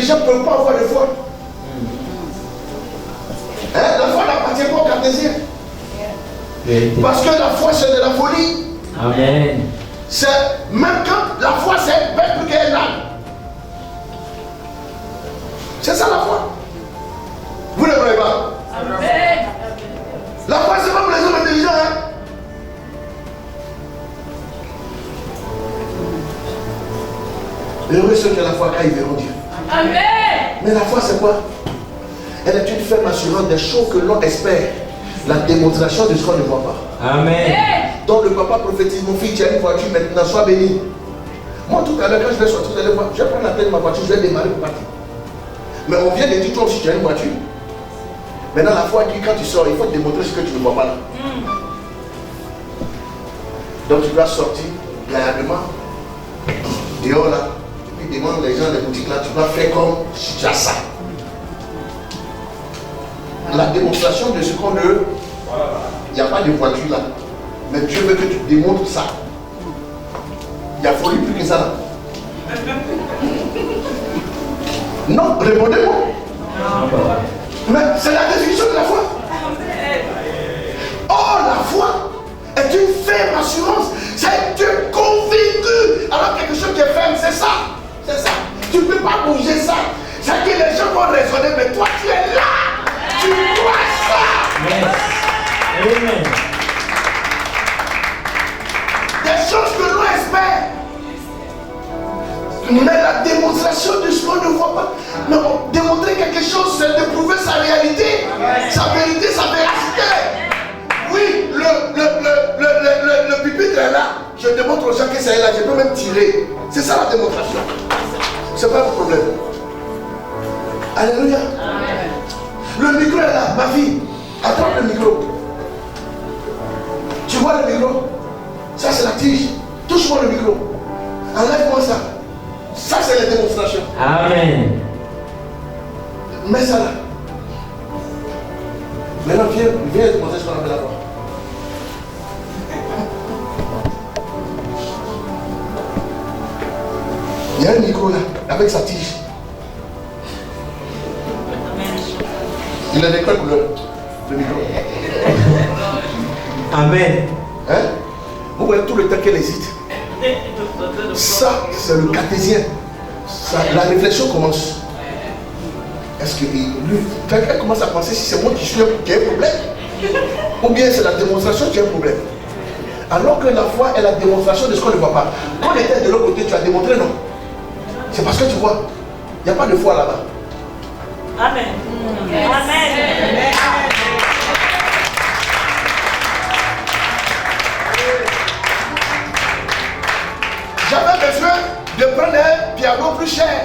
intelligent ne peut pas avoir de foi. Hein? La foi n'appartient pas aux cartésiens. Parce que la foi, c'est de la folie. Amen. C'est même quand la foi, c'est même plus qu'elle a. C'est ça la foi. Vous ne voyez pas? Amen. La foi, c'est pas pour les hommes intelligents. Hein? Heureux ceux qui ont la foi quand ils verront Dieu. Amen. Mais la foi, c'est quoi? Elle est une ferme assurance des choses que l'on espère. La démonstration de ce qu'on ne voit pas. Amen. Donc le papa prophétise, mon fils, tu as une voiture maintenant, sois béni. Moi tout à l'heure, quand je vais sortir, je vais prendre la tête de ma voiture, je vais démarrer pour partir. Mais on vient de dire, toi aussi tu as une voiture. Maintenant la foi dit, quand tu sors, il faut te démontrer ce que tu ne vois pas là. Donc tu dois sortir gaillardement, dehors là, et puis demande les gens des boutiques là, tu dois faire comme si tu as ça. La démonstration de ce qu'on veut, il n'y a pas de voiture là. Mais Dieu veut que tu démontres ça. Il y a folie plus que ça là. Non, répondez-moi. Mais c'est la définition de la foi. Oh, la foi est une ferme assurance. C'est tu convaincu. Alors quelque chose qui est ferme, c'est ça. C'est ça. Tu ne peux pas bouger ça. C'est que les gens vont raisonner, mais toi tu es là. Tu crois ça. Amen. Des choses que l'on espère. Mais la démonstration de ce qu'on ne voit pas. Non, démontrer quelque chose, c'est de prouver sa réalité, sa vérité, sa véracité. Oui, le pupitre est là. Je démontre aux gens que c'est là. Je peux même tirer. C'est ça la démonstration. C'est pas un problème. Alléluia. Le micro est là, ma fille. Attrape le micro. Tu vois le micro? Ça c'est la tige. Touche-moi le micro. Enlève-moi ça. Ça c'est la démonstration. Amen. Mets ça là. Maintenant viens te montrer ce qu'on appelle la foi. Il y a un micro là, avec sa tige. Il a des quelle couleur? Le micro. Amen. Hein? Vous voyez tout le temps qu'elle hésite. Ça, c'est le cartésien. Ça, la réflexion commence. Est-ce que lui, quelqu'un commence à penser si c'est moi qui suis qui ai un problème? Ou bien c'est la démonstration qui a un problème? Alors que la foi est la démonstration de ce qu'on ne voit pas. Quand on était de l'autre côté, tu as démontré, non? C'est parce que tu vois. Il n'y a pas de foi là-bas. Amen. Amen. J'avais besoin de prendre un piano plus cher.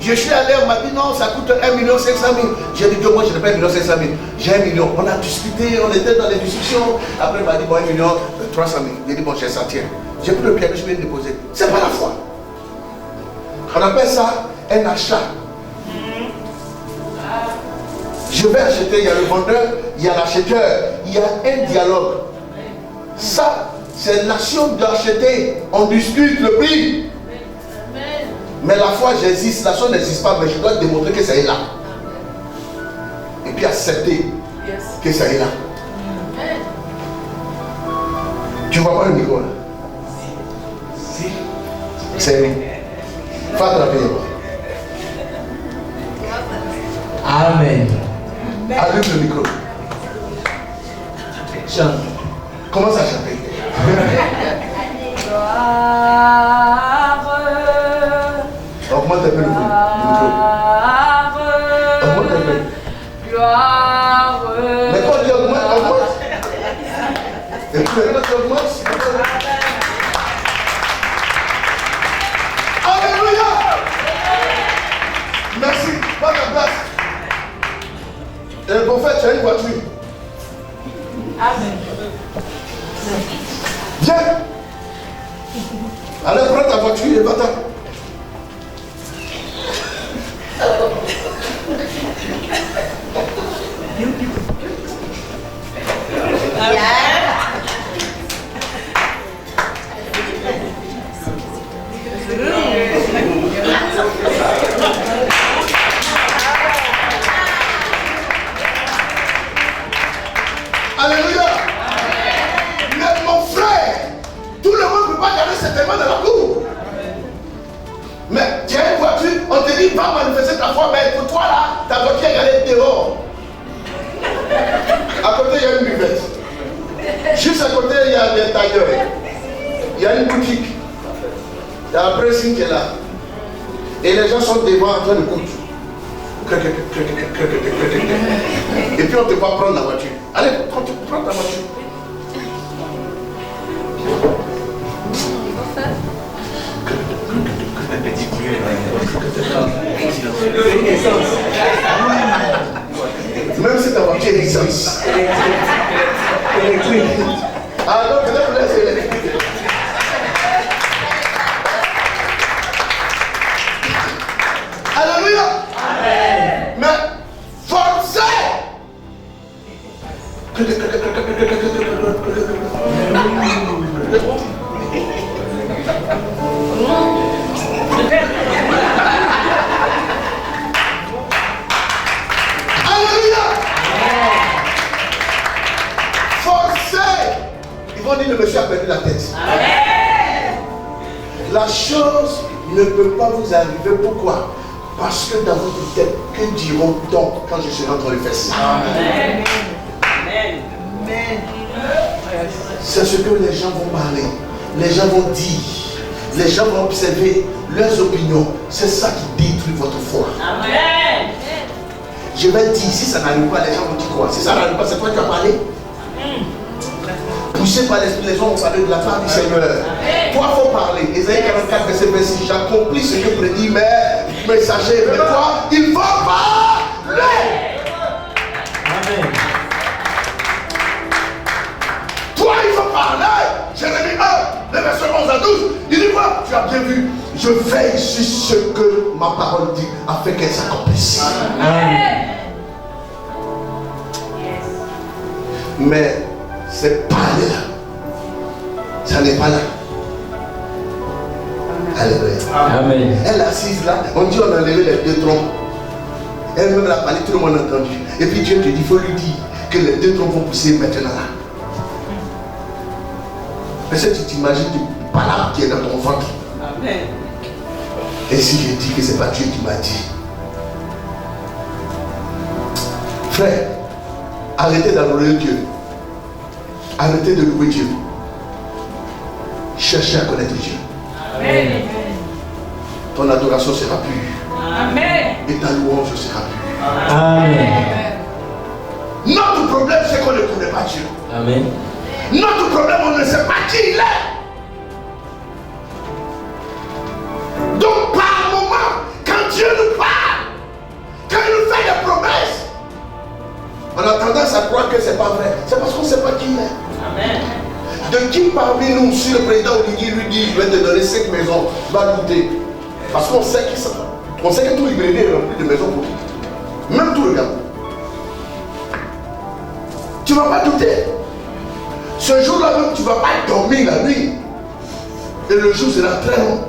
Je suis allé, on m'a dit non, ça coûte 1 500 000. J'ai dit que moi je n'ai pas 1 500 000. J'ai 1 million. On a discuté, on était dans les discussions. Après il m'a dit bon 1 300 000. J'ai dit bon j'ai ça tiens. J'ai pris le piano, je vais le déposer. C'est pas la foi. On appelle ça un achat. Je vais acheter, il y a le vendeur, il y a l'acheteur, il y a un dialogue. Ça, c'est l'action d'acheter. On discute le prix. Mais la foi, j'existe, la chose n'existe pas, mais je dois démontrer que ça est là. Et puis accepter que ça est là. Tu vois pas le micro là? C'est lui. Faut attraper. Amen. Allume le micro. Chante. Commence à chanter. Augmente un peu le micro. Augmente un peu. Gloire. Mais quand on dit augmente. Et puis maintenant tu augmentes. Alléluia. Merci. Pas ta place. Et le prophète, tu as une voiture. Amen. Viens. Allez, prends ta voiture et va-t'en. aller dehors. À côté, il y a une buvette. Juste à côté, il y a des tailleurs. Il y a une boutique. Il y a un pressing qui est là. Et les gens sont devant en train de coudre. Et puis on te voit prendre la voiture. Allez, prends ta voiture. Même si ta voiture est essence. Ah non, peut-être là c'est électrique. Alléluia. Amen. Mais forcez. Alléluia. Forcez. Ils vont dire le monsieur a perdu la tête. Amen. La chose ne peut pas vous arriver. Pourquoi? Parce que dans votre tête, que diront-on quand je serai entre les fesses? Amen. Amen. C'est ce que les gens vont parler. Les gens vont dire. Les gens vont observer leurs opinions. C'est ça qui détruit votre foi. Amen. Je vais dire, si ça n'arrive pas, les gens vont dire quoi? Si ça n'arrive pas, c'est toi qui as parlé. Poussé par l'esprit, les gens vont parler de la part du Seigneur. Toi, il faut parler. Ésaïe 44, verset 26. J'accomplis ce que prédit mes messagers. Mais toi, il faut parler. Amen. Toi, il faut parler. Jérémie 1, le verset 11 à 12. Il dit quoi? Tu as bien vu. Je veille sur ce que ma parole dit afin qu'elle s'accomplisse. Amen. Mais c'est parler là. Ça n'est pas là. Alléluia. Amen. Elle est assise là. On dit on a enlevé les deux troncs. Elle-même l'a parlé, tout le monde a entendu. Et puis Dieu te dit, il faut lui dire que les deux troncs vont pousser maintenant là. Est-ce que tu t'imagines du palabre qui est dans ton ventre? Amen. Et si je dis que ce n'est pas Dieu qui m'a dit? Frère, arrêtez d'adorer Dieu. Arrêtez de louer Dieu. Cherchez à connaître Dieu. Amen. Ton adoration sera pure. Amen. Et ta louange sera pure. Amen. Notre problème, c'est qu'on ne connaît pas Dieu. Amen. Notre problème, on ne sait pas qui il est. Donc, par moment, quand Dieu nous parle, quand il nous fait des promesses, on a tendance à croire que ce n'est pas vrai. C'est parce qu'on ne sait pas qui il est. Amen. De qui parmi nous, si le président Oligui lui dit je vais te donner 5 maisons, va douter. Parce qu'on sait qui ça va. On sait que tout Libéria est rempli de maisons pour lui. Même tout le Gabon. Tu ne vas pas douter. Ce jour-là même, tu ne vas pas dormir la nuit. Et le jour sera très long.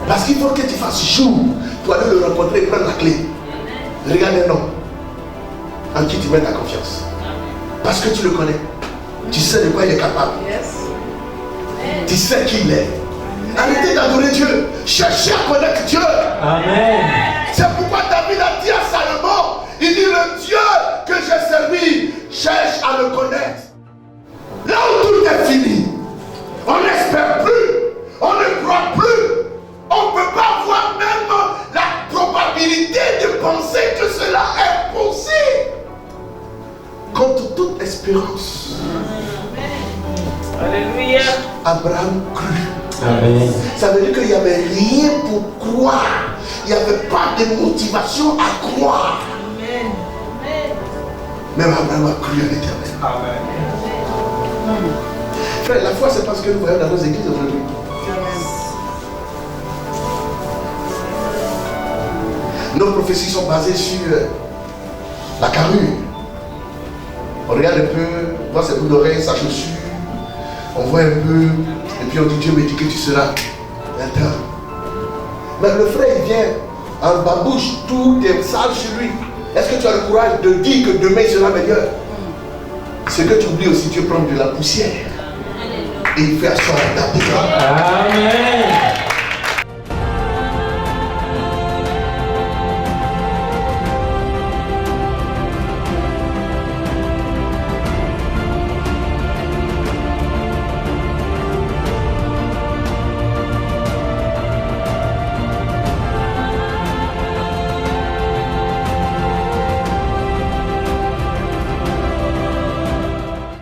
Parce qu'il faut que tu fasses jour pour aller le rencontrer et prendre la clé. Regarde un homme en qui tu mets ta confiance. Parce que tu le connais. Tu sais de quoi il est capable. Tu sais qui il est. Arrêtez d'adorer Dieu. Cherchez à connaître Dieu. Amen. C'est pourquoi David a dit à Salomon, il dit le Dieu que j'ai servi, cherche à le connaître. Là où tout est fini, on n'espère plus, on ne croit plus, on ne peut pas voir même la probabilité de penser que cela est possible. Contre toute espérance. Alléluia. Abraham crut. Amen. Ça veut dire qu'il n'y avait rien pour croire. Il n'y avait pas de motivation à croire. Amen. Même Abraham a cru en l'Éternel. Amen. Frère, la foi, c'est parce que nous voyons dans nos églises aujourd'hui. Nos prophéties sont basées sur la carrure. On regarde un peu, on voit ses bouts d'oreilles, sa chaussure. On voit un peu, et puis on dit Dieu me dit que tu seras un temps. Mais le frère il vient en babouche, tout est sale sur lui. Est-ce que tu as le courage de dire que demain il sera meilleur? Ce que tu oublies aussi, Dieu prend de la poussière et il fait asseoir ta poussière. Amen.